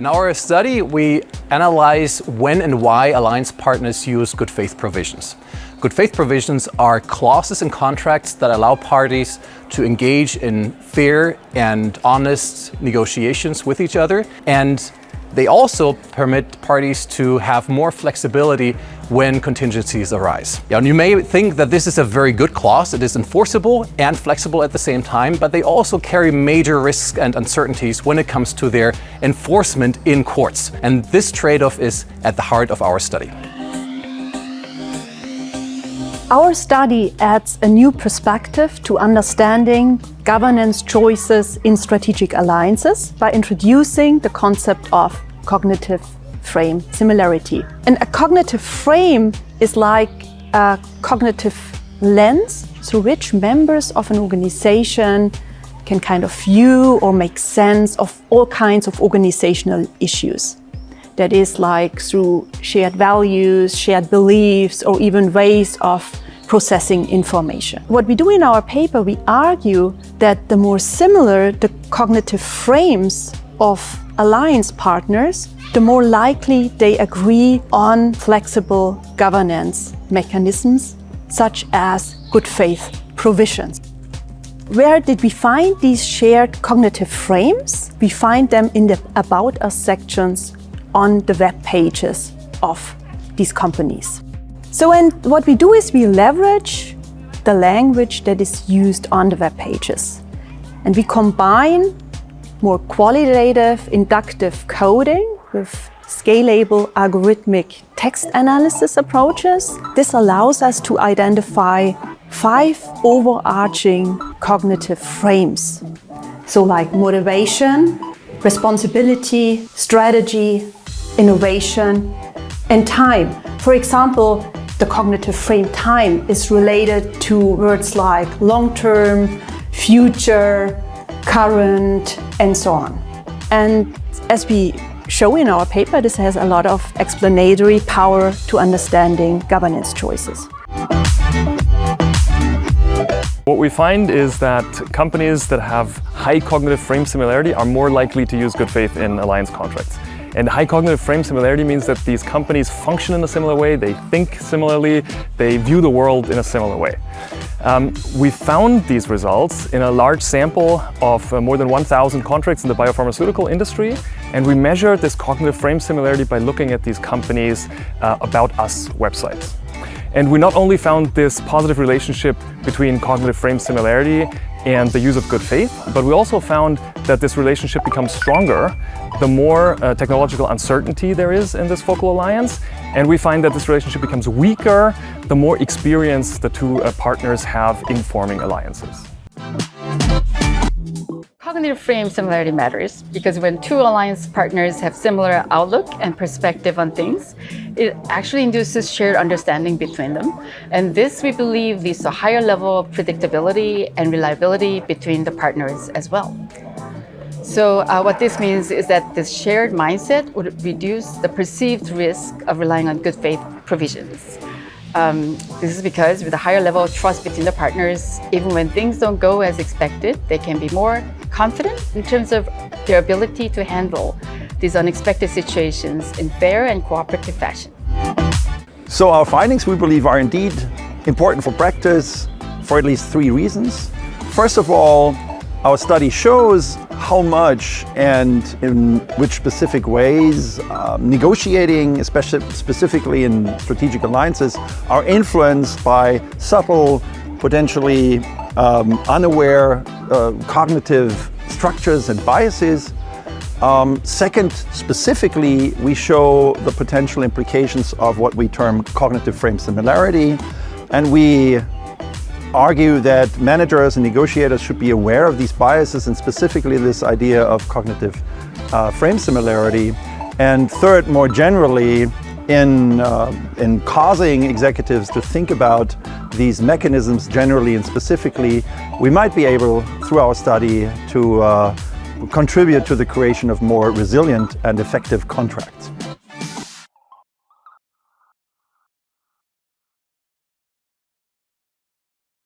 In our study, we analyze when and why alliance partners use good faith provisions. Good faith provisions are clauses in contracts that allow parties to engage in fair and honest negotiations with each other, and they also permit parties to have more flexibility when contingencies arise. And you may think that this is a very good clause. It is enforceable and flexible at the same time, but they also carry major risks and uncertainties when it comes to their enforcement in courts. And this trade-off is at the heart of our study. Our study adds a new perspective to understanding governance choices in strategic alliances by introducing the concept of cognitive frame similarity. And a cognitive frame is like a cognitive lens through which members of an organization can kind of view or make sense of all kinds of organizational issues. That is like through shared values, shared beliefs, or even ways of processing information. What we do in our paper, we argue that the more similar the cognitive frames of alliance partners, the more likely they agree on flexible governance mechanisms, such as good faith provisions. Where did we find these shared cognitive frames? We find them in the About Us sections on the web pages of these companies. And what we do is we leverage the language that is used on the web pages. And we combine more qualitative inductive coding with scalable algorithmic text analysis approaches. This allows us to identify 5 overarching cognitive frames. So like motivation, responsibility, strategy, innovation, and time. For example, the cognitive frame time is related to words like long-term, future, current, and so on. And as we show in our paper, this has a lot of explanatory power to understanding governance choices. What we find is that companies that have high cognitive frame similarity are more likely to use good faith in alliance contracts. And high cognitive frame similarity means that these companies function in a similar way, they think similarly, they view the world in a similar way. We found these results in a large sample of more than 1,000 contracts in the biopharmaceutical industry, and we measured this cognitive frame similarity by looking at these companies' About Us websites. And we not only found this positive relationship between cognitive frame similarity and the use of good faith, but we also found that this relationship becomes stronger the more technological uncertainty there is in this focal alliance. And we find that this relationship becomes weaker the more experience the two partners have in forming alliances. Cognitive frame similarity matters because when two alliance partners have similar outlook and perspective on things, it actually induces shared understanding between them. And this, we believe, leads to a higher level of predictability and reliability between the partners as well. So what this means is that this shared mindset would reduce the perceived risk of relying on good faith provisions. This is because with a higher level of trust between the partners, even when things don't go as expected, they can be more confident in terms of their ability to handle these unexpected situations in fair and cooperative fashion. So our findings, we believe, are indeed important for practice for at least 3 reasons. First of all, our study shows how much and in which specific ways negotiating, especially specifically in strategic alliances, are influenced by subtle, potentially unaware cognitive structures and biases. Second, specifically, we show the potential implications of what we term cognitive frame similarity, and we argue that managers and negotiators should be aware of these biases and specifically this idea of cognitive frame similarity. And third, more generally, in causing executives to think about these mechanisms generally and specifically, we might be able, through our study, to contribute to the creation of more resilient and effective contracts.